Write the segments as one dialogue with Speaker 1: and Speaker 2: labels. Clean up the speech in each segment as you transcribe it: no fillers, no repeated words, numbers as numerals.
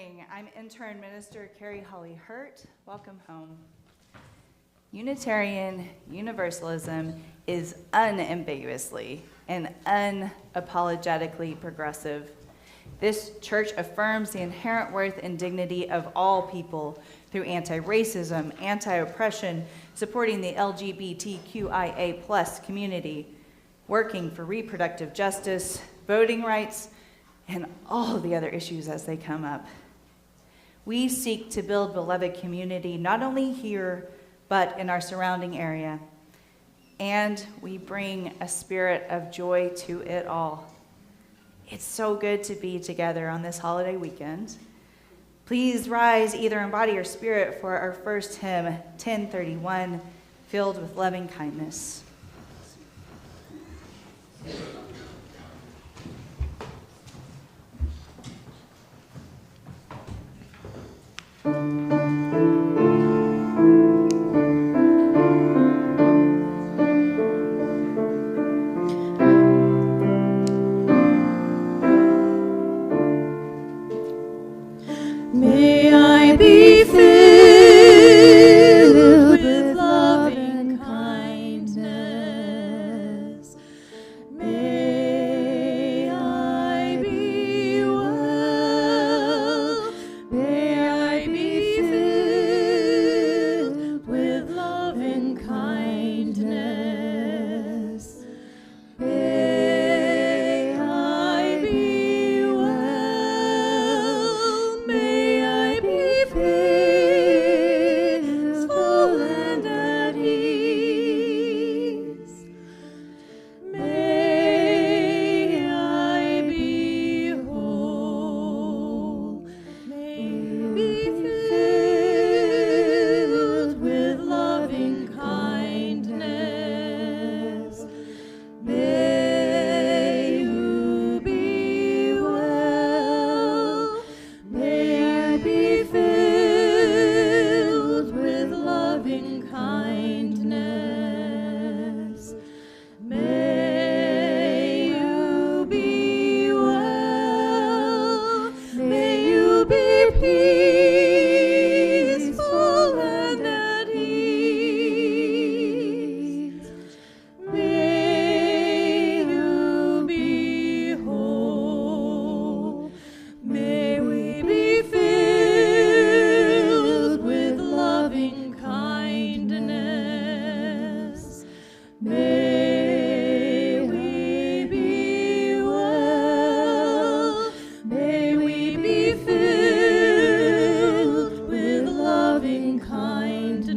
Speaker 1: morning. I'm intern minister Carrie Holley-Hurt. Welcome home. Unitarian Universalism is unambiguously and unapologetically progressive. This church affirms the inherent worth and dignity of all people through anti-racism, anti-oppression, supporting the LGBTQIA+ community, working for reproductive justice, voting rights, and all the other issues as they come up. We seek to build beloved community not only here, but in our surrounding area. And we bring a spirit of joy to it all. It's so good to be together on this holiday weekend. Please rise either in body or spirit for our first hymn, 1031, Filled with Loving Kindness.
Speaker 2: May I be filled with loving kindness. May I be well. May I be filled with loving kindness. May I be well. May I be peaceful and at ease. May I be whole. May I be filled with loving kindness. May you be well. May I be filled with loving kindness. May you be well. May you be peaceful and at ease. May you be whole. May we be filled with loving kindness. May we be well. May we be filled with loving kindness.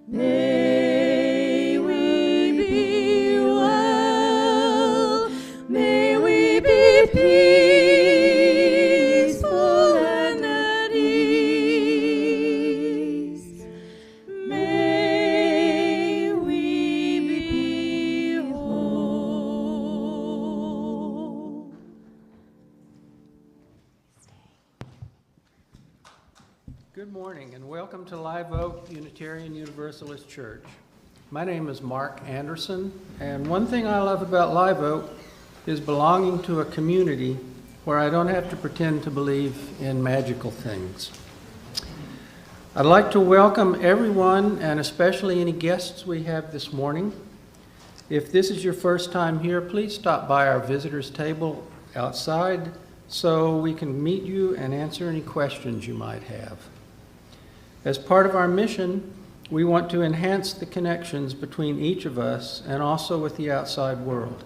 Speaker 2: May we be well. May we be peaceful and at ease. May we be whole.
Speaker 3: Good morning and welcome to Live Oak Unitarian Universalist Church. My name is Mark Anderson, and one thing I love about Live Oak is belonging to a community where I don't have to pretend to believe in magical things. I'd like to welcome everyone and especially any guests we have this morning. If this is your first time here, please stop by our visitors table outside so we can meet you and answer any questions you might have. As part of our mission, we want to enhance the connections between each of us and also with the outside world.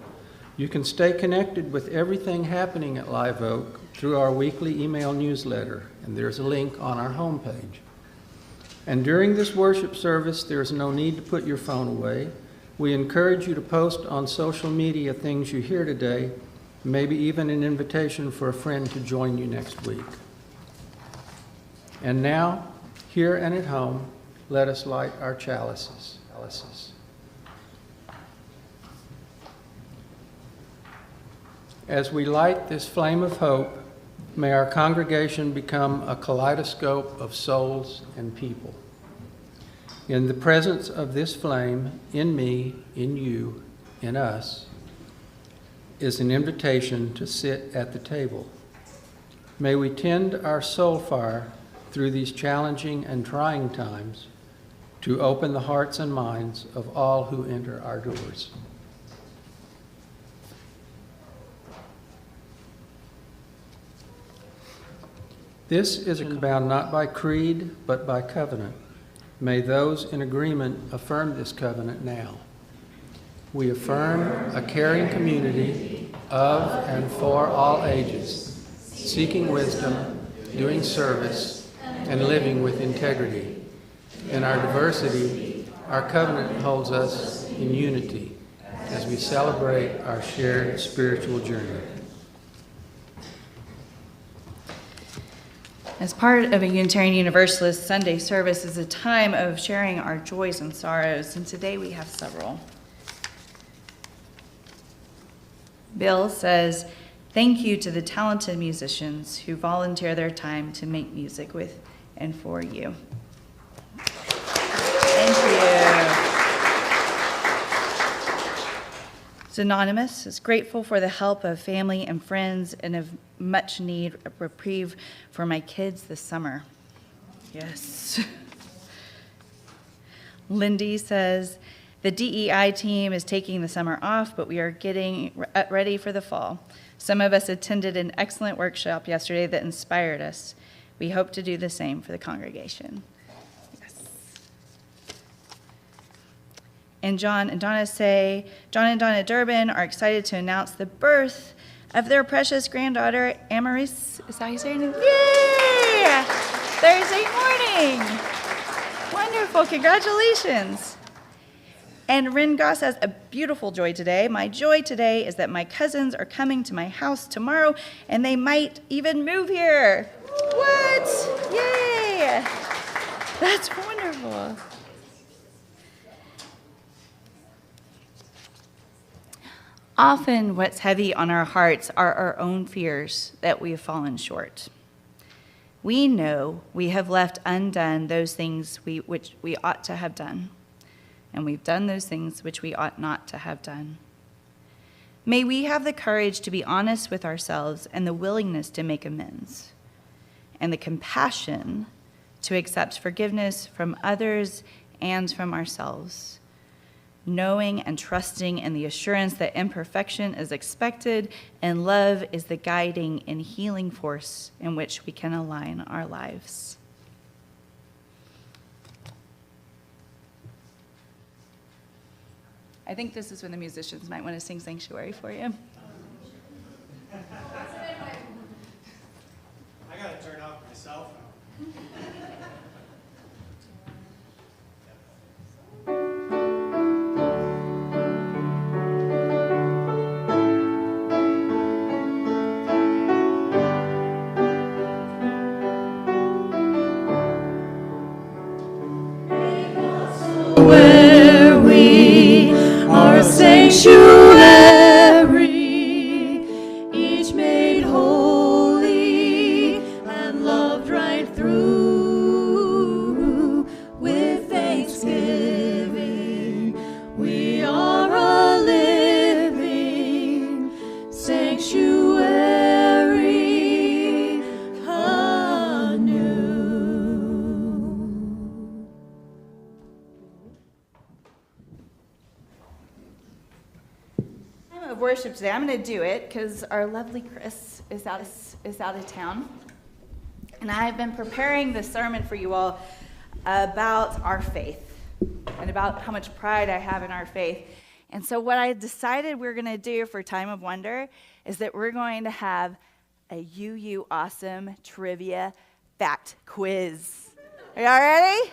Speaker 3: You can stay connected with everything happening at Live Oak through our weekly email newsletter, and there's a link on our homepage. And during this worship service, there's no need to put your phone away. We encourage you to post on social media things you hear today, maybe even an invitation for a friend to join you next week. And now, here and at home, let us light our chalices. As we light this flame of hope, may our congregation become a kaleidoscope of souls and people. In the presence of this flame, in me, in you, in us, is an invitation to sit at the table. May we tend our soul fire through these challenging and trying times to open the hearts and minds of all who enter our doors. This is bound not by creed, but by covenant. May those in agreement affirm this covenant now. We affirm a caring community of and for all ages, seeking wisdom, doing service, and living with integrity. In our diversity, our covenant holds us in unity as we celebrate our shared spiritual journey.
Speaker 1: As part of a Unitarian Universalist, Sunday service is a time of sharing our joys and sorrows, and today we have several. Bill says, "Thank you to the talented musicians who volunteer their time to make music with and for you." Thank you. Anonymous is grateful for the help of family and friends and of much need reprieve for my kids this summer. Yes. Lindy says, the DEI team is taking the summer off, but we are getting ready for the fall. Some of us attended an excellent workshop yesterday that inspired us. We hope to do the same for the congregation. And John and Donna Durbin are excited to announce the birth of their precious granddaughter, Amaris. Is that how you say her name? Yay! Thursday morning. Wonderful. Congratulations. And Rin Goss has a beautiful joy today. My joy today is that my cousins are coming to my house tomorrow, and they might even move here. What? Yay! That's wonderful. Often what's heavy on our hearts are our own fears that we have fallen short. We know we have left undone those things which we ought to have done, and we've done those things which we ought not to have done. May we have the courage to be honest with ourselves and the willingness to make amends, and the compassion to accept forgiveness from others and from ourselves, knowing and trusting in the assurance that imperfection is expected and love is the guiding and healing force in which we can align our lives. I think this is when the musicians might want to sing Sanctuary for you.
Speaker 4: I gotta turn off my cell phone.
Speaker 2: Where we are a sanctuary, each made holy and loved right through. With thanksgiving, we are a living sanctuary anew.
Speaker 1: Time of worship today, I'm going to do it because our lovely Chris is out of town. And I've been preparing this sermon for you all about our faith and about how much pride I have in our faith. And so what I decided we're going to do for Time of Wonder is that we're going to have a UU Awesome Trivia Fact Quiz. Are y'all ready?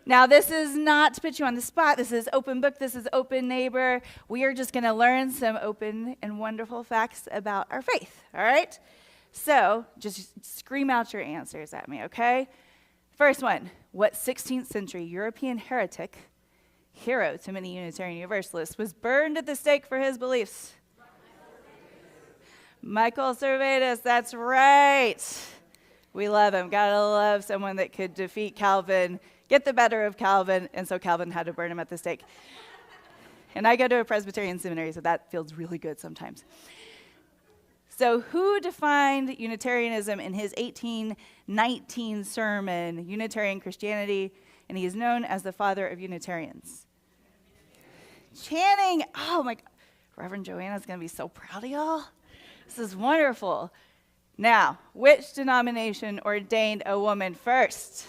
Speaker 1: Now, this is not to put you on the spot. This is open book. This is open neighbor. We are just going to learn some open and wonderful facts about our faith, all right? So just scream out your answers at me, okay? First one, what 16th century European heretic, hero to many Unitarian Universalists, was burned at the stake for his beliefs? Michael Servetus, that's right. We love him. Gotta love someone that could defeat Calvin, get the better of Calvin, and so Calvin had to burn him at the stake. And I go to a Presbyterian seminary, so that feels really good sometimes. So who defined Unitarianism in his 1819 sermon, Unitarian Christianity, and he is known as the father of Unitarians? Channing. Oh my God. Reverend Joanna's going to be so proud of y'all. This is wonderful. Now, which denomination ordained a woman first?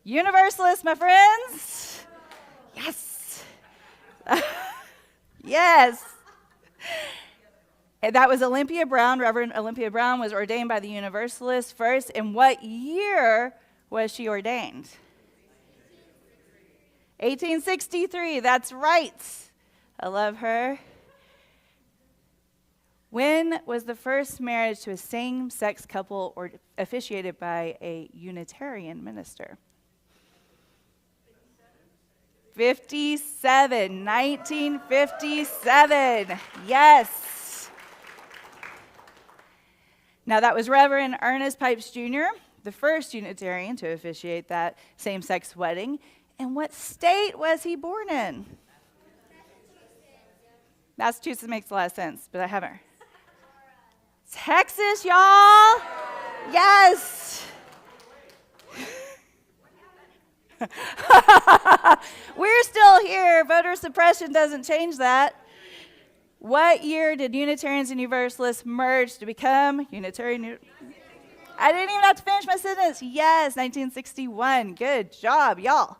Speaker 1: Universalist, my friends. Yes. Yes. And that was Olympia Brown. Reverend Olympia Brown was ordained by the Universalists first. In what year was she ordained? 1863. That's right. I love her. When was the first marriage to a same-sex couple officiated by a Unitarian minister? 1957. Yes. Now that was Reverend Ernest Pipes Jr., the first Unitarian to officiate that same-sex wedding. And what state was he born in? Massachusetts makes a lot of sense, but I haven't. Texas, y'all. Yes. We're still here. Voter suppression doesn't change that. What year did Unitarians and Universalists merge to become Unitarian? I didn't even have to finish my sentence. Yes, 1961. Good job, y'all.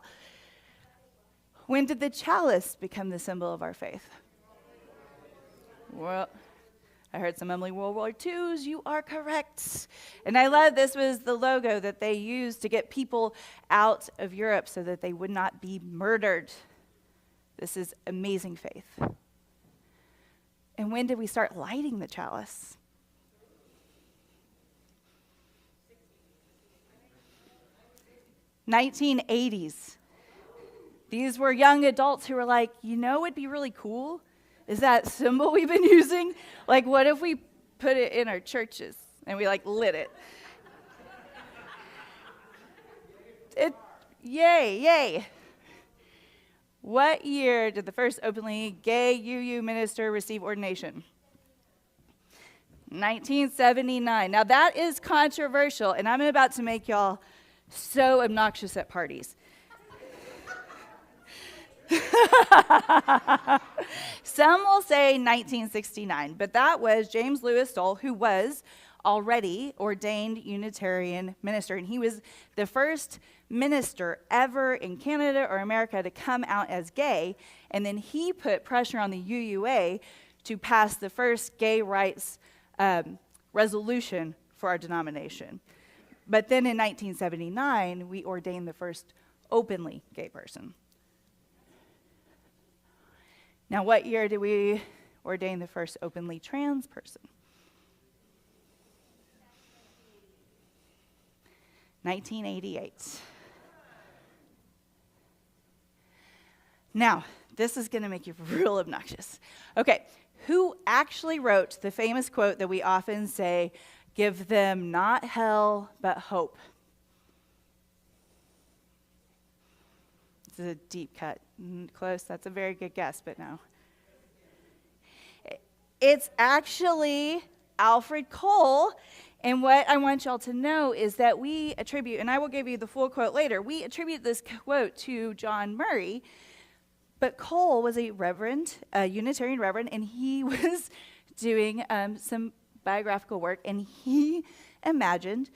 Speaker 1: When did the chalice become the symbol of our faith? Well, I heard some Emily World War IIs. You are correct. And I love this was the logo that they used to get people out of Europe so that they would not be murdered. This is amazing faith. And when did we start lighting the chalice? '80s. These were young adults who were like, you know, it'd be really cool is that symbol we've been using. Like, what if we put it in our churches and we lit it? Yay. What year did the first openly gay UU minister receive ordination? 1979. Now that is controversial, and I'm about to make y'all so obnoxious at parties. Some will say 1969, but that was James Lewis Stoll, who was already ordained Unitarian minister, and he was the first minister ever in Canada or America to come out as gay, and then he put pressure on the UUA to pass the first gay rights resolution for our denomination. But then in 1979, we ordained the first openly gay person. Now, what year did we ordain the first openly trans person? 1988. Now, this is going to make you real obnoxious. Okay, who actually wrote the famous quote that we often say, "Give them not hell, but hope"? This is a deep cut. Close, that's a very good guess, but no. It's actually Alfred Cole, and what I want y'all to know is that we attribute, and I will give you the full quote later, we attribute this quote to John Murray, but Cole was a Unitarian reverend, and he was doing some biographical work, and he imagined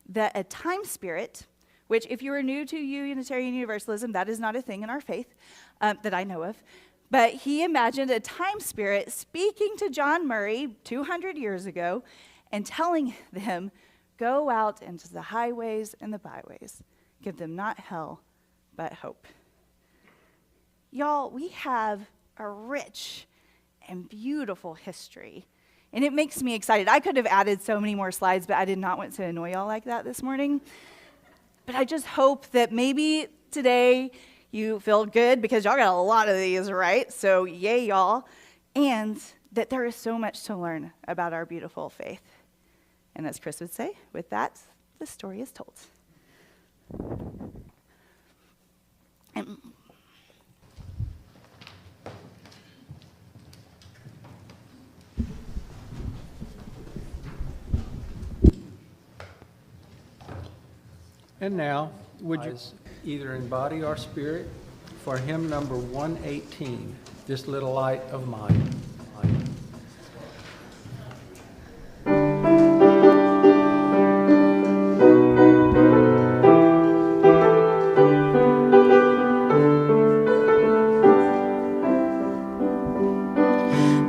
Speaker 1: that a time spirit, which if you are new to Unitarian Universalism, that is not a thing in our faith that I know of, but he imagined a time spirit speaking to John Murray 200 years ago and telling them, go out into the highways and the byways. Give them not hell, but hope. Y'all, we have a rich and beautiful history, and it makes me excited. I could have added so many more slides, but I did not want to annoy y'all like that this morning. But I just hope that maybe today you feel good because y'all got a lot of these, right? So yay, y'all. And that there is so much to learn about our beautiful faith. And as Chris would say, with that, the story is told.
Speaker 3: And now, would you either in body or spirit for hymn number 118, This Little Light of Mine.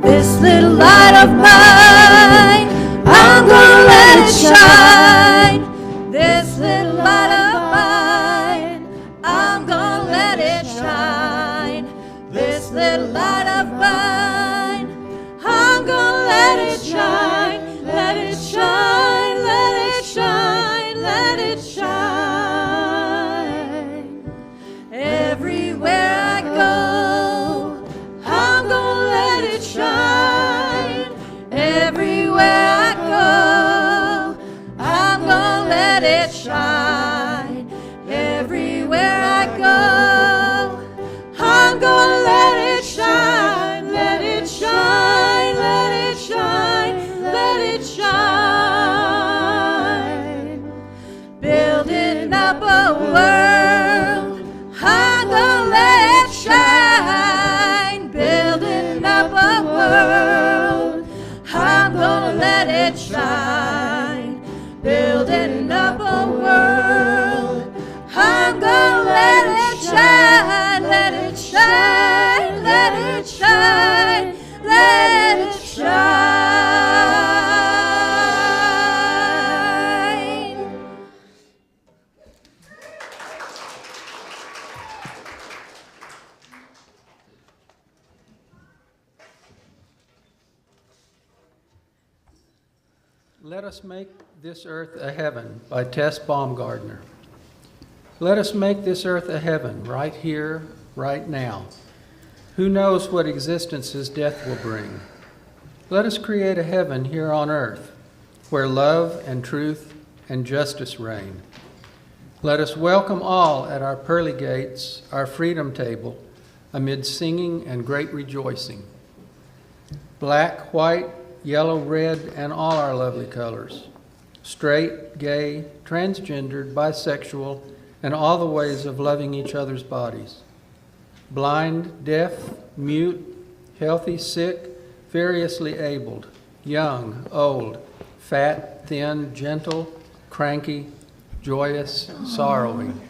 Speaker 2: This little light of mine, I'm gonna let it shine. This little light of mine, I'm gonna let it shine. This little light of mine, I'm gonna let it shine. Let it shine, let it shine, let it shine. Everywhere I go, I'm gonna let it shine. Everywhere I go, I'm gonna let it shine. Everywhere I go, I'm gonna let it shine. Let it shine, let it shine, let it shine. Building up a world, I'm gonna let it shine. Building up a world, I'm gonna let it shine. Building up a world, I'm gonna let it shine. Let it shine, let it shine, let it shine.
Speaker 3: Let Us Make This Earth a Heaven by Tess Baumgardner. Let us make this earth a heaven right here, right now. Who knows what existence's death will bring? Let us create a heaven here on earth where love and truth and justice reign. Let us welcome all at our pearly gates, our freedom table, amid singing and great rejoicing. Black, white, yellow, red, and all our lovely colors. Straight, gay, transgendered, bisexual, and all the ways of loving each other's bodies. Blind, deaf, mute, healthy, sick, variously abled, young, old, fat, thin, gentle, cranky, joyous, sorrowing.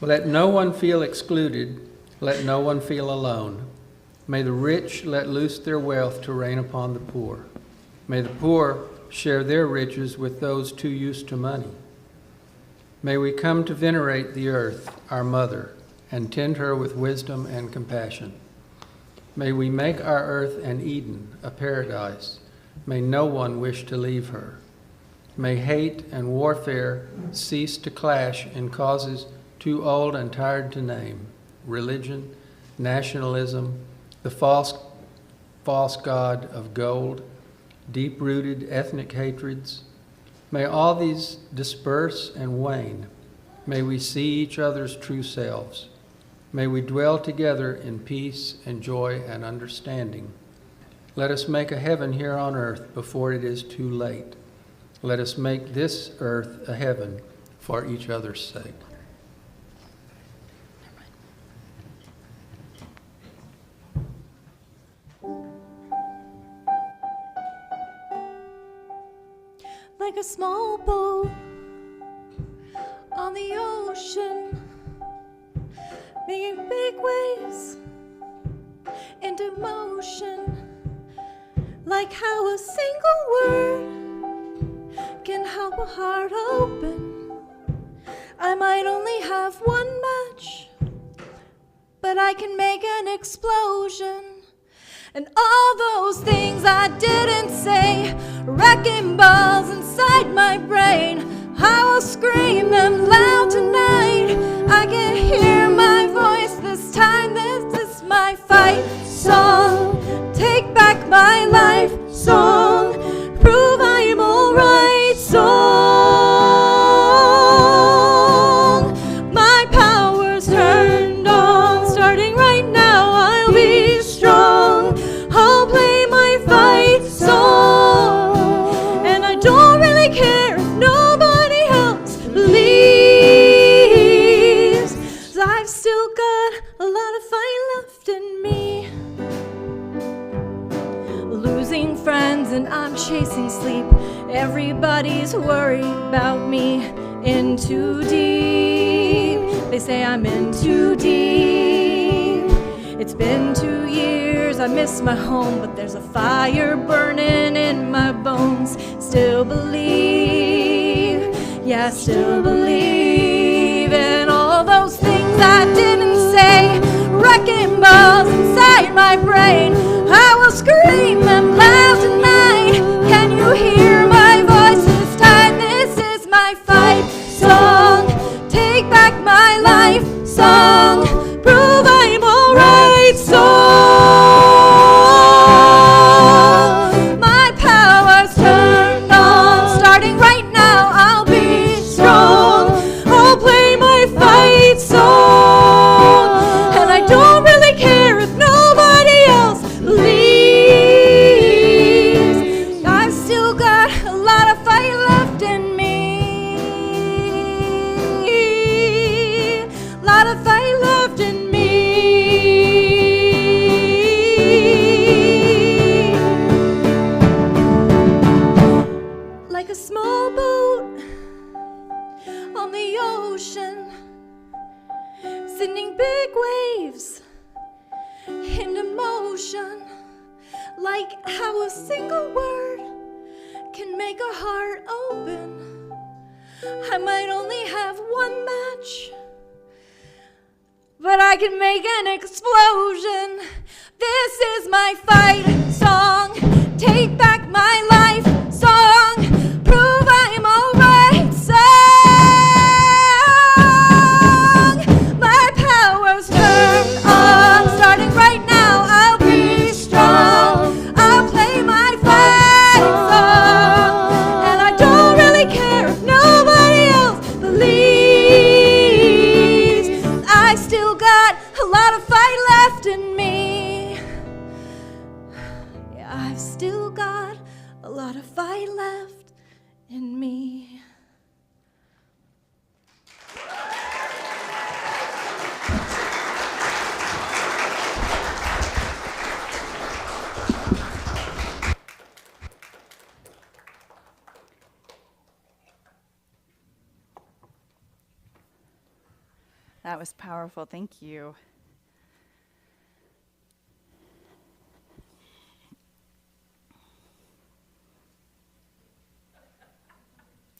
Speaker 3: Let no one feel excluded, let no one feel alone. May the rich let loose their wealth to rain upon the poor. May the poor share their riches with those too used to money. May we come to venerate the earth, our mother, and tend her with wisdom and compassion. May we make our earth an Eden, a paradise. May no one wish to leave her. May hate and warfare cease to clash in causes too old and tired to name: religion, nationalism, the false god of gold, deep-rooted ethnic hatreds. May all these disperse and wane. May we see each other's true selves. May we dwell together in peace and joy and understanding. Let us make a heaven here on earth before it is too late. Let us make this earth a heaven for each other's sake.
Speaker 2: Like a small boat on the ocean, making big waves into motion. Like how a single word can help a heart open. I might only have one match, but I can make an explosion. And all those things I didn't say, wrecking balls inside my brain, I will scream them loud tonight. I can hear my voice this time. This is my fight song. Take back my life song. Prove I'm alright song. My power's turned on. Starting right now, I'll be strong. I'll play my fight song. And I don't really care if nobody else sleep. Everybody's worried about me. In too deep. They say I'm in too deep. It's been 2 years, I miss my home, but there's a fire burning in my bones. Still believe, yeah, I still believe in all those things I didn't say. Wrecking balls inside my brain. I will scream them loud tonight. Can you hear my voice this time? This is my fight song. Take back my life song. Prove I'm alright song. My power's turned on. Starting right now, I'll be strong. I'll play my fight song. And I don't really care if nobody else believes. I've still got a lot of fight left in me. Lot of fight left in me. Like a small boat on the ocean, sending big waves into motion. Like how a single word can make a heart open. I might only have one match, but I can make an explosion. This is my fight song. Take back my life song. Prove I'm alright song. My power's turned on. Starting right now, I'll be strong. I'll play my fight song. And I don't really care if nobody else believes. I still got a lot of fight left in me. Yeah, I've still got a lot of fight left in me.
Speaker 1: That was powerful. Thank you.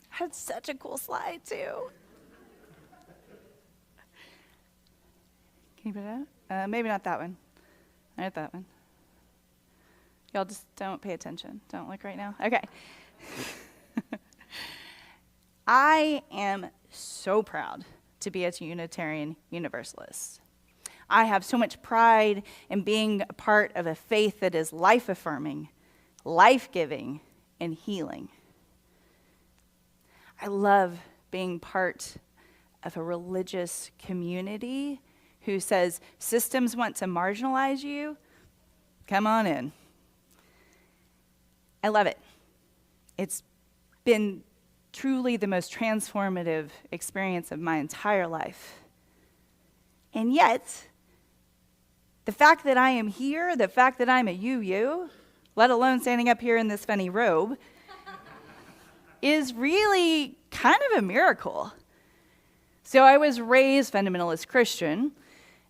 Speaker 1: Had such a cool slide, too. Can you put it out? Maybe not that one. Not that one. Y'all just don't pay attention. Don't look right now. Okay. I am so proud to be a Unitarian Universalist. I have so much pride in being a part of a faith that is life-affirming, life-giving, and healing. I love being part of a religious community who says, systems want to marginalize you, come on in. I love it. It's been truly the most transformative experience of my entire life. And yet, the fact that I am here, the fact that I'm a UU, let alone standing up here in this funny robe, is really kind of a miracle. So I was raised fundamentalist Christian,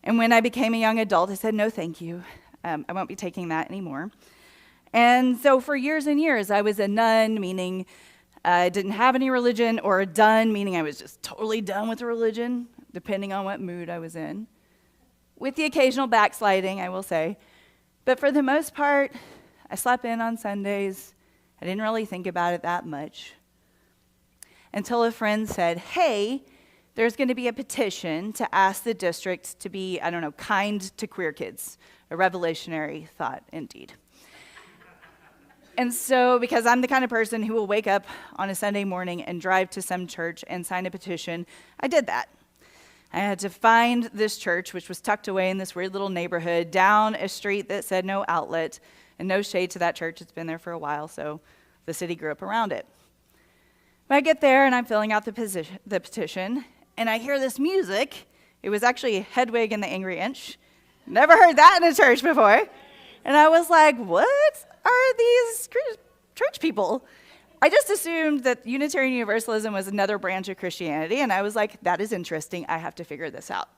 Speaker 1: and when I became a young adult, I said, no, thank you. I won't be taking that anymore. And so for years and years, I was a nun, meaning I didn't have any religion, or a done, meaning I was just totally done with religion, depending on what mood I was in. With the occasional backsliding, I will say. But for the most part, I slept in on Sundays. I didn't really think about it that much. Until a friend said, hey, there's going to be a petition to ask the district to be, kind to queer kids. A revolutionary thought, indeed. And so, because I'm the kind of person who will wake up on a Sunday morning and drive to some church and sign a petition, I did that. I had to find this church, which was tucked away in this weird little neighborhood, down a street that said no outlet, and no shade to that church. It's been there for a while, so the city grew up around it. But I get there, and I'm filling out the petition, and I hear this music. It was actually Hedwig and the Angry Inch. Never heard that in a church before. And I was like, what are these church people? I just assumed that Unitarian Universalism was another branch of Christianity, and I was like, that is interesting. I have to figure this out.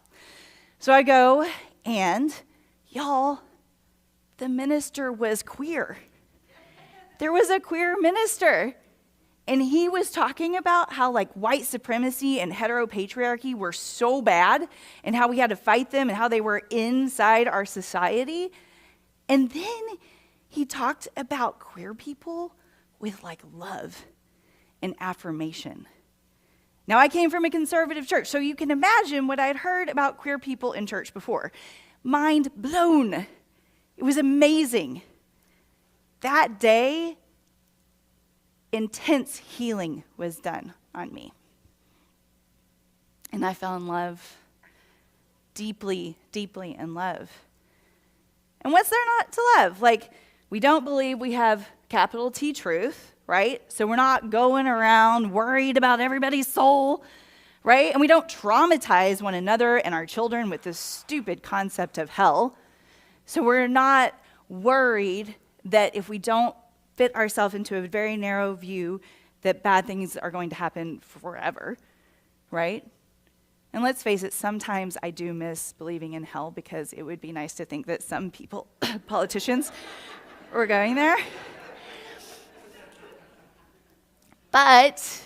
Speaker 1: So I go, and y'all, the minister was queer. There was a queer minister, and he was talking about how like white supremacy and heteropatriarchy were so bad, and how we had to fight them, and how they were inside our society. And then he talked about queer people with like love and affirmation. Now, I came from a conservative church, so you can imagine what I'd heard about queer people in church before. Mind blown. It was amazing. That day, intense healing was done on me. And I fell in love, deeply, deeply in love. And what's there not to love? Like, we don't believe we have capital T truth, right? So we're not going around worried about everybody's soul, right? And we don't traumatize one another and our children with this stupid concept of hell. So we're not worried that if we don't fit ourselves into a very narrow view, that bad things are going to happen forever, right? And let's face it, sometimes I do miss believing in hell, because it would be nice to think that some people, politicians, were going there. But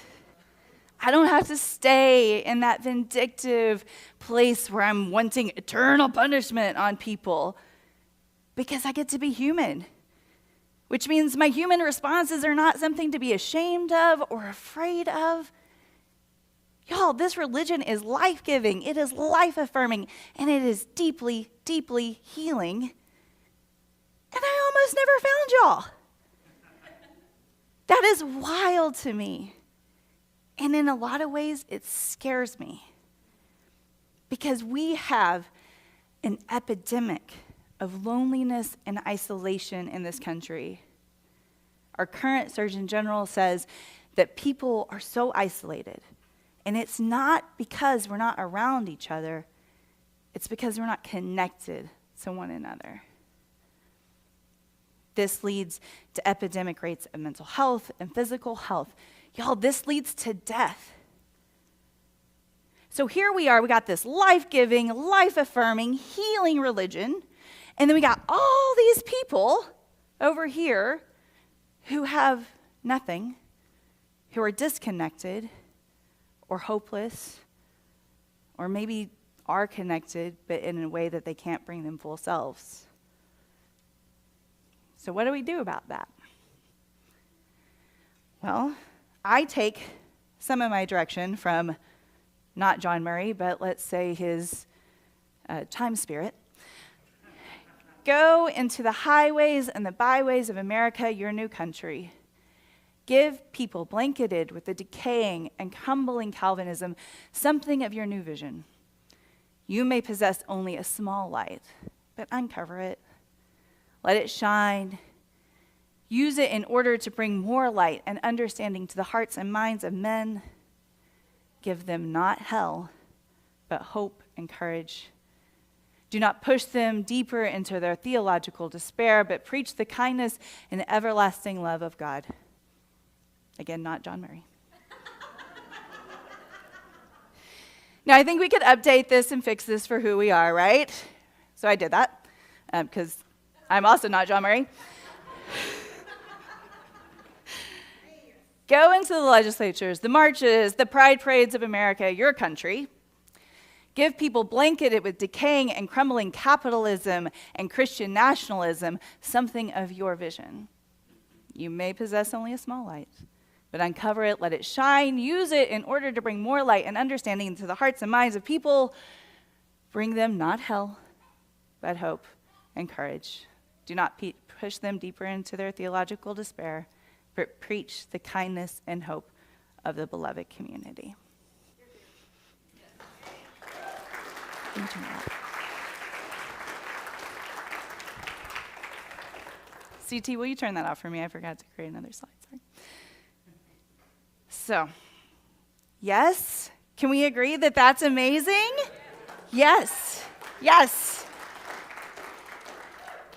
Speaker 1: I don't have to stay in that vindictive place where I'm wanting eternal punishment on people, because I get to be human, which means my human responses are not something to be ashamed of or afraid of. Y'all, this religion is life-giving, it is life-affirming, and it is deeply, deeply healing. And I almost never found y'all. That is wild to me. And in a lot of ways, it scares me. Because we have an epidemic of loneliness and isolation in this country. Our current Surgeon General says that people are so isolated. And it's not because we're not around each other. It's because we're not connected to one another. This leads to epidemic rates of mental health and physical health. Y'all, this leads to death. So here we are, we got this life-giving, life-affirming, healing religion, and then we got all these people over here who have nothing, who are disconnected or hopeless, or maybe are connected, but in a way that they can't bring them full selves. So what do we do about that? Well, I take some of my direction from not John Murray, but let's say his time spirit. Go into the highways and the byways of America, your new country. Give people blanketed with the decaying and crumbling Calvinism something of your new vision. You may possess only a small light, but uncover it. Let it shine. Use it in order to bring more light and understanding to the hearts and minds of men. Give them not hell, but hope and courage. Do not push them deeper into their theological despair, but preach the kindness and everlasting love of God. Again, not John Murray. Now, I think we could update this and fix this for who we are, right? So I did that, because I'm also not John Murray. Go into the legislatures, the marches, the pride parades of America, your country. Give people blanketed with decaying and crumbling capitalism and Christian nationalism something of your vision. You may possess only a small light, but uncover it, let it shine, use it in order to bring more light and understanding into the hearts and minds of people. Bring them not hell, but hope and courage. Do not push them deeper into their theological despair, but preach the kindness and hope of the beloved community. CT, will you turn that off for me? I forgot to create another slide, sorry. So, yes, can we agree that that's amazing? Yes, yes.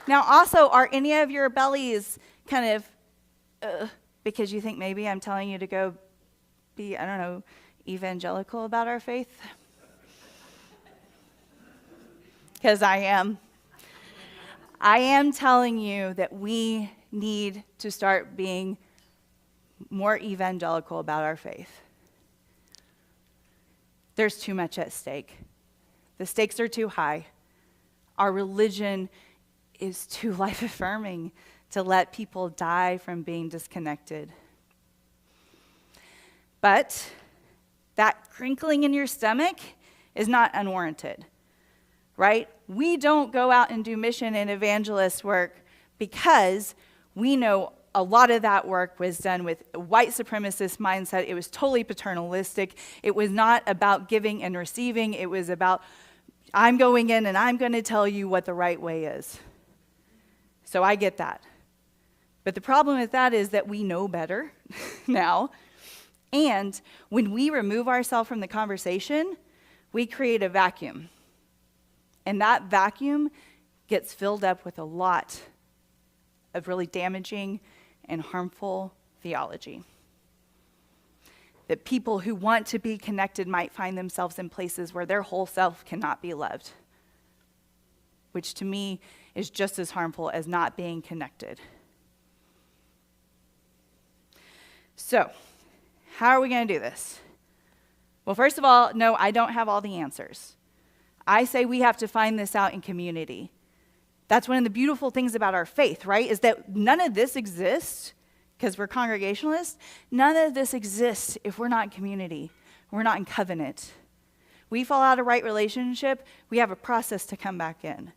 Speaker 1: Now also, are any of your bellies kind of because you think maybe I'm telling you to go be, I don't know, evangelical about our faith? Because I am. I am telling you that we need to start being more evangelical about our faith. There's too much at stake. The stakes are too high. Our religion is too life-affirming to let people die from being disconnected. But that crinkling in your stomach is not unwarranted, right? We don't go out and do mission and evangelist work because we know a lot of that work was done with a white supremacist mindset. It was totally paternalistic. It was not about giving and receiving. It was about, I'm going in and I'm going to tell you what the right way is. So I get that. But the problem with that is that we know better now. And when we remove ourselves from the conversation, we create a vacuum. And that vacuum gets filled up with a lot of really damaging and harmful theology. That people who want to be connected might find themselves in places where their whole self cannot be loved, which to me is just as harmful as not being connected. So, how are we going to do this? Well, first of all, no, I don't have all the answers. I say we have to find this out in community. That's one of the beautiful things about our faith, right? Is that none of this exists, because we're Congregationalists, none of this exists if we're not in community, we're not in covenant. We fall out of right relationship, we have a process to come back in.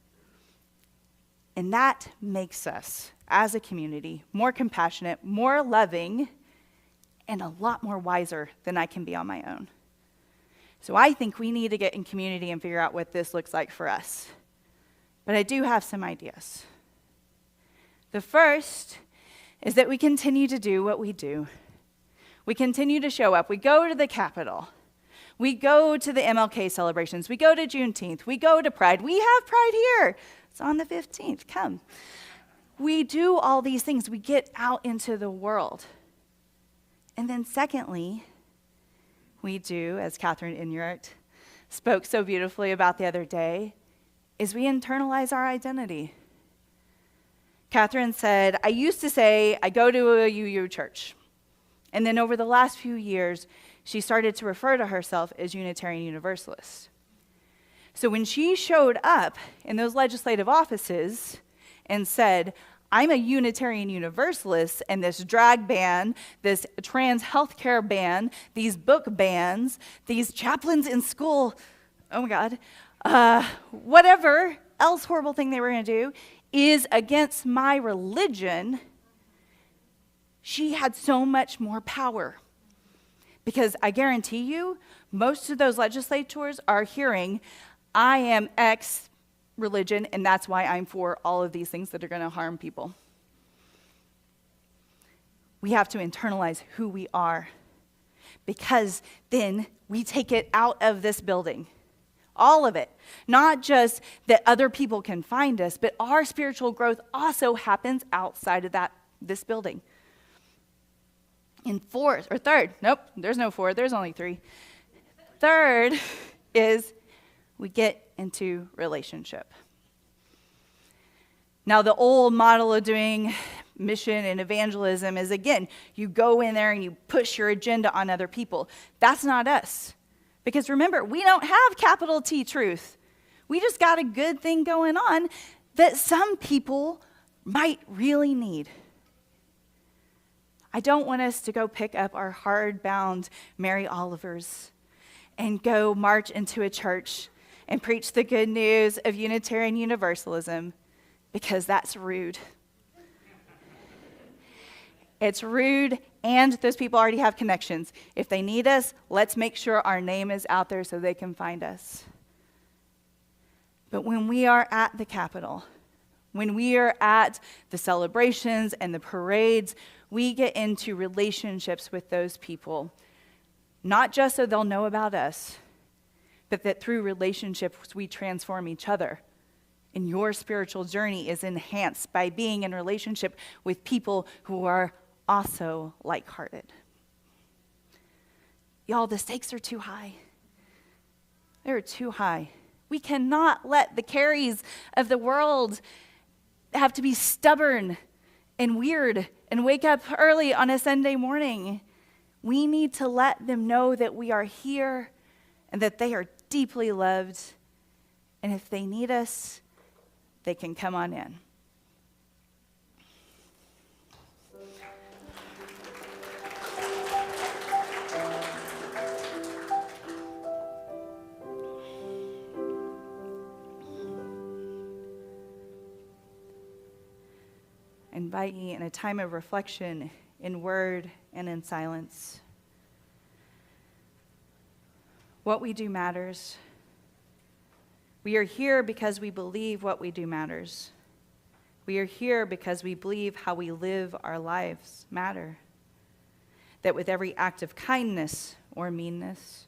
Speaker 1: And that makes us, as a community, more compassionate, more loving, and a lot more wiser than I can be on my own. So I think we need to get in community and figure out what this looks like for us. But I do have some ideas. The first is that we continue to do what we do. We continue to show up. We go to the Capitol. We go to the MLK celebrations. We go to Juneteenth. We go to Pride. We have Pride here. It's on the 15th. Come. We do all these things. We get out into the world. And then secondly, we do, as Catherine Inyart spoke so beautifully about the other day, is we internalize our identity. Catherine said, I used to say, I go to a UU church. And then over the last few years, she started to refer to herself as Unitarian Universalist. So when she showed up in those legislative offices and said, I'm a Unitarian Universalist, and this drag ban, this trans healthcare ban, these book bans, these chaplains in school, oh my God, whatever else horrible thing they were going to do is against my religion, she had so much more power. Because I guarantee you, most of those legislators are hearing, I am X religion, and that's why I'm for all of these things that are going to harm people. We have to internalize who we are, because then we take it out of this building. All of it. Not just that other people can find us, but our spiritual growth also happens outside of this building. And third, nope, there's no fourth, there's only three. Third is we get into relationship. Now, the old model of doing mission and evangelism is, again, you go in there and you push your agenda on other people. That's not us. Because remember, we don't have capital T truth. We just got a good thing going on that some people might really need. I don't want us to go pick up our hard-bound Mary Olivers and go march into a church and preach the good news of Unitarian Universalism, because that's rude. It's rude, and those people already have connections. If they need us, let's make sure our name is out there so they can find us. But when we are at the Capitol, when we are at the celebrations and the parades, we get into relationships with those people, not just so they'll know about us, but that through relationships we transform each other. And your spiritual journey is enhanced by being in relationship with people who are also like-hearted. Y'all, the stakes are too high. They're too high. We cannot let the Carries of the world have to be stubborn and weird and wake up early on a Sunday morning. We need to let them know that we are here and that they are deeply loved. And if they need us, they can come on in. Invite me in a time of reflection, in word and in silence. What we do matters. We are here because we believe what we do matters. We are here because we believe how we live our lives matter. That with every act of kindness or meanness,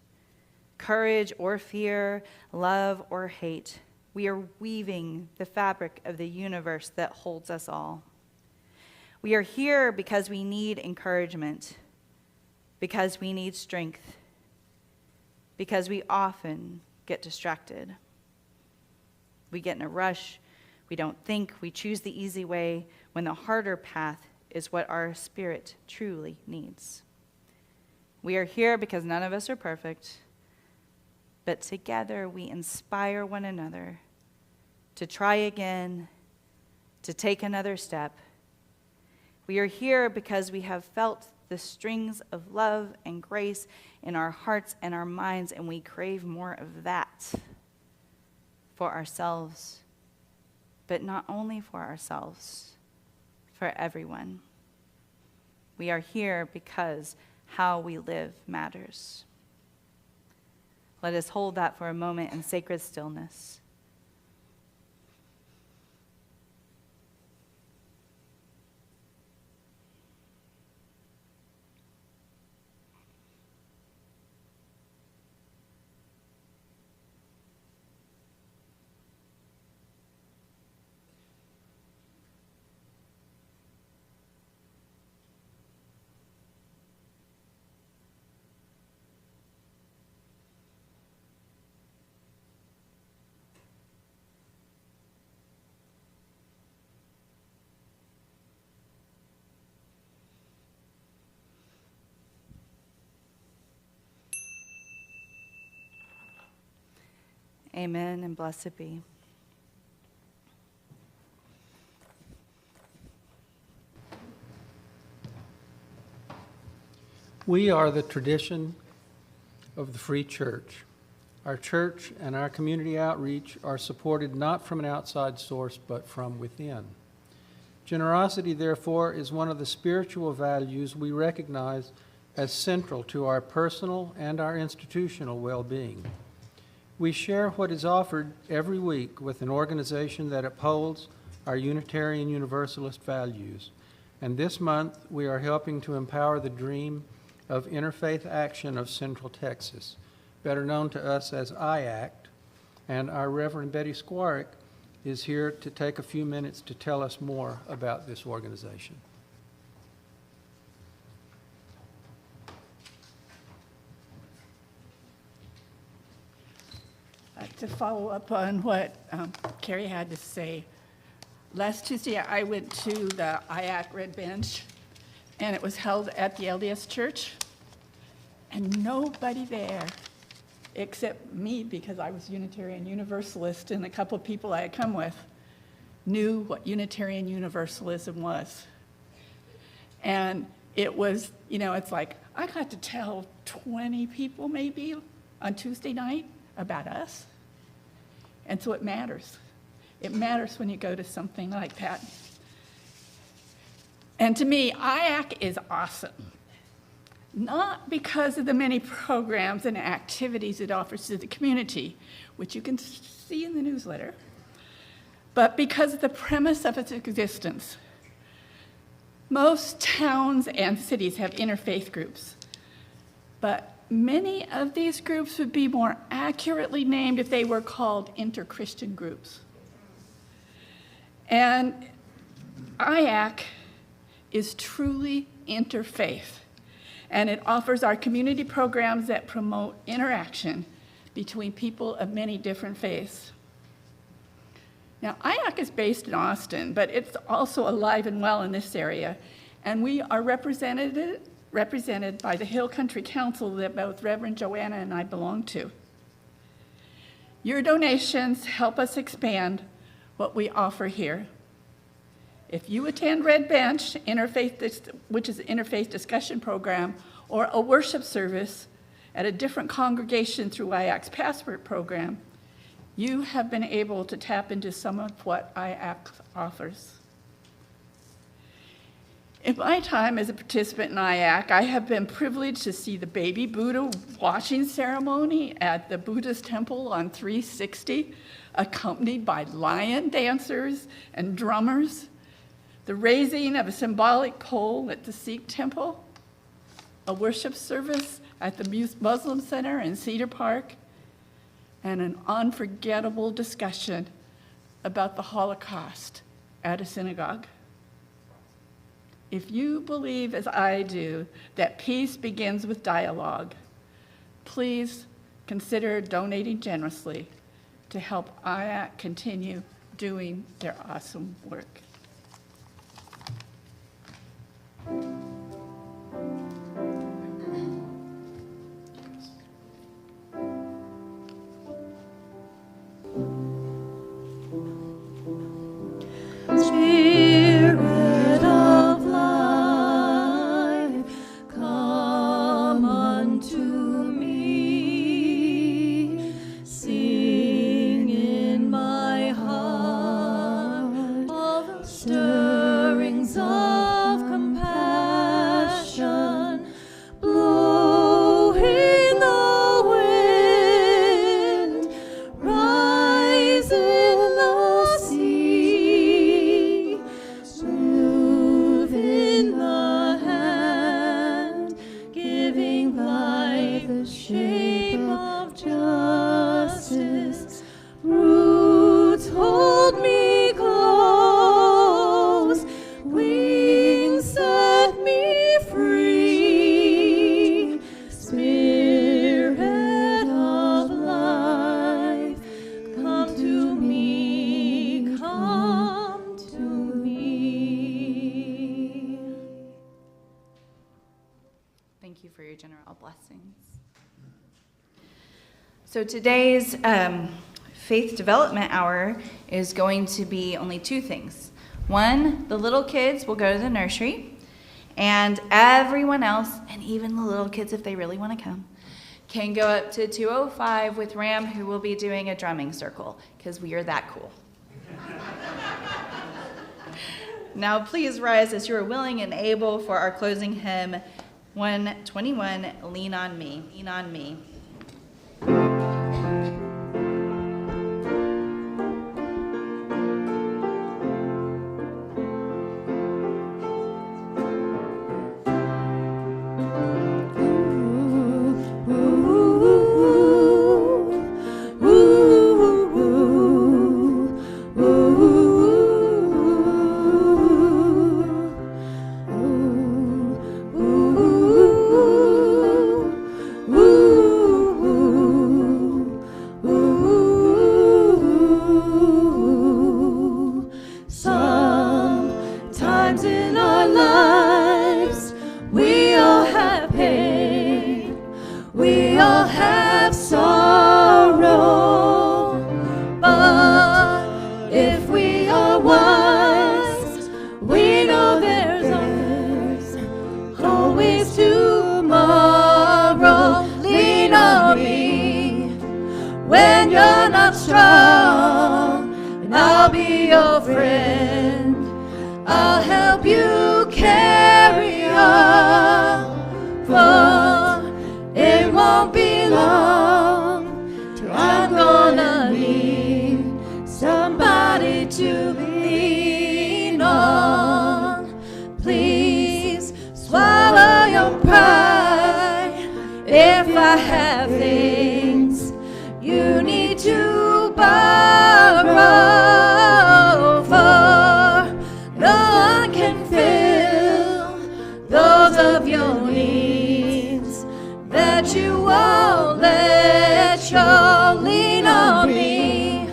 Speaker 1: courage or fear, love or hate, we are weaving the fabric of the universe that holds us all. We are here because we need encouragement, because we need strength, because we often get distracted. We get in a rush, we don't think, we choose the easy way when the harder path is what our spirit truly needs. We are here because none of us are perfect, but together we inspire one another to try again, to take another step. We are here because we have felt the strings of love and grace in our hearts and our minds, and we crave more of that for ourselves, but not only for ourselves, for everyone. We are here because how we live matters. Let us hold that for a moment in sacred stillness. Amen and blessed be.
Speaker 3: We are the tradition of the Free Church. Our church and our community outreach are supported not from an outside source, but from within. Generosity, therefore, is one of the spiritual values we recognize as central to our personal and our institutional well-being. We share what is offered every week with an organization that upholds our Unitarian Universalist values. And this month, we are helping to empower the dream of Interfaith Action of Central Texas, better known to us as IACT. And our Reverend Betty Squarick is here to take a few minutes to tell us more about this organization.
Speaker 5: To follow up on what Carrie had to say, last Tuesday I went to the IAC Red Bench, and it was held at the LDS Church, and nobody there except me, because I was Unitarian Universalist, and a couple of people I had come with, knew what Unitarian Universalism was. And it was, it's like, I got to tell 20 people maybe on Tuesday night about us. And so it matters. It matters when you go to something like that. And to me, IAC is awesome. Not because of the many programs and activities it offers to the community, which you can see in the newsletter, but because of the premise of its existence. Most towns and cities have interfaith groups, but many of these groups would be more accurately named if they were called inter-Christian groups. And IAC is truly Interfaith, and it offers our community programs that promote interaction between people of many different faiths. Now, IAC is based in Austin, but it's also alive and well in this area, and we are represented by the Hill Country Council that both Reverend Joanna and I belong to. Your donations help us expand what we offer here. If you attend Red Bench, which is an interfaith discussion program, or a worship service at a different congregation through IAC's Passport program, you have been able to tap into some of what IAC offers. In my time as a participant in IAC, I have been privileged to see the baby Buddha washing ceremony at the Buddhist temple on 360, accompanied by lion dancers and drummers, the raising of a symbolic pole at the Sikh temple, a worship service at the Muslim Center in Cedar Park, and an unforgettable discussion about the Holocaust at a synagogue. If you believe, as I do, that peace begins with dialogue, please consider donating generously to help IAC continue doing their awesome work.
Speaker 2: Spirit of life, come unto me. Sing in my heart all the stirrings of compassion. Blow in the wind, rise in the sea, smooth in the hand, giving life the shape of justice. Roots hold me close, wings set me free. Spirit of life, come to me, come to me.
Speaker 1: Thank you for your general blessings. So today's faith development hour is going to be only two things. One, the little kids will go to the nursery, and everyone else, and even the little kids if they really want to come, can go up to 205 with Ram, who will be doing a drumming circle, because we are that cool. Now please rise as you are willing and able for our closing hymn, 121, Lean on Me, Lean on Me.
Speaker 2: Sometimes in our lives, we all have pain, we all have sorrow, but if we are wise, we know there's always tomorrow. Lean on me when you're not strong, and I'll be your friend. I'll help you carry on, for it won't be long till I'm gonna need somebody to lean on. Please swallow your pride if I have things you need to borrow, for no one can fill the but you won't let you lean on me.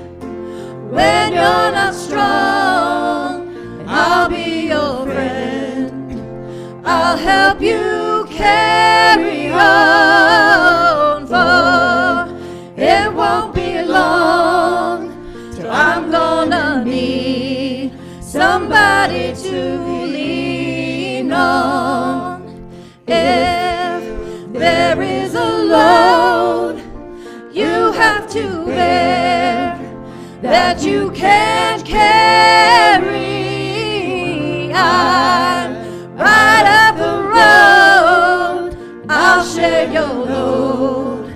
Speaker 2: When you're not strong, I'll be your friend. I'll help you carry on, for it won't be long till I'm gonna need somebody to lean on. If there is a load you have to bear that you can't carry, I'm right up the road, I'll share your load.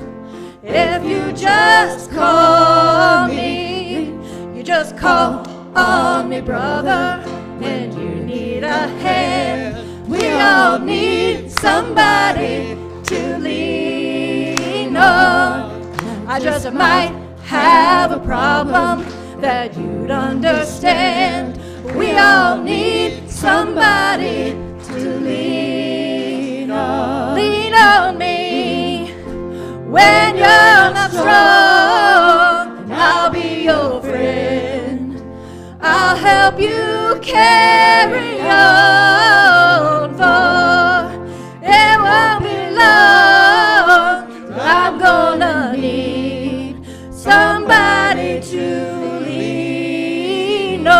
Speaker 2: If you just call me, you just call on me, brother, and you need a hand. We all need somebody to lean on. I just might have a problem that you'd understand. We all need somebody to lean on. Lean on me when you're not strong, and I'll be your friend. I'll help you carry on, for it won't be long. I'm gonna need somebody to lean on.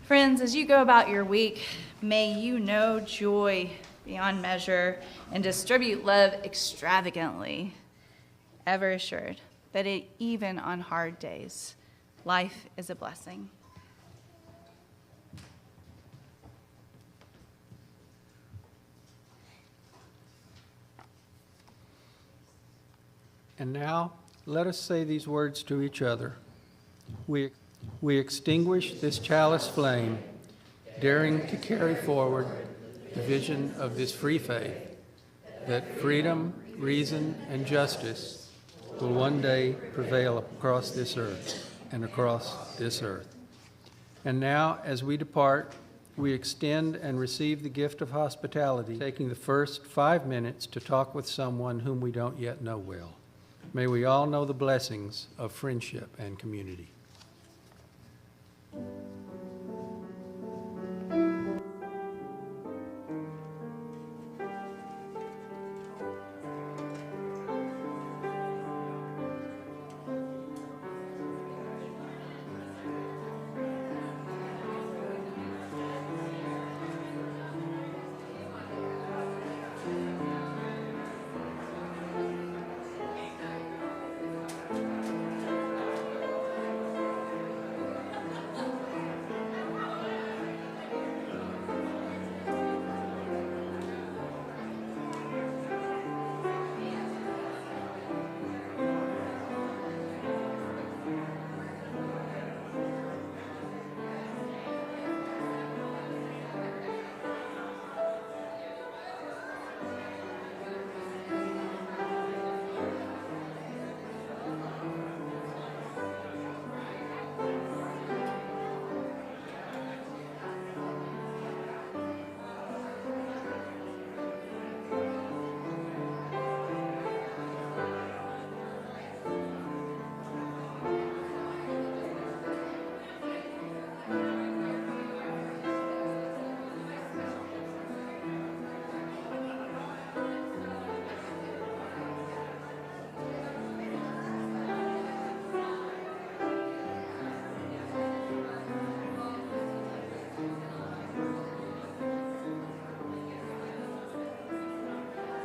Speaker 1: Friends, as you go about your week, may you know joy beyond measure and distribute love extravagantly, ever assured that even on hard days, life is a blessing.
Speaker 3: And now, let us say these words to each other. We extinguish this chalice flame, daring to carry forward the vision of this free faith, that freedom, reason, and justice will one day prevail across this earth and across this earth. And now, as we depart, we extend and receive the gift of hospitality, taking the first 5 minutes to talk with someone whom we don't yet know well. May we all know the blessings of friendship and community.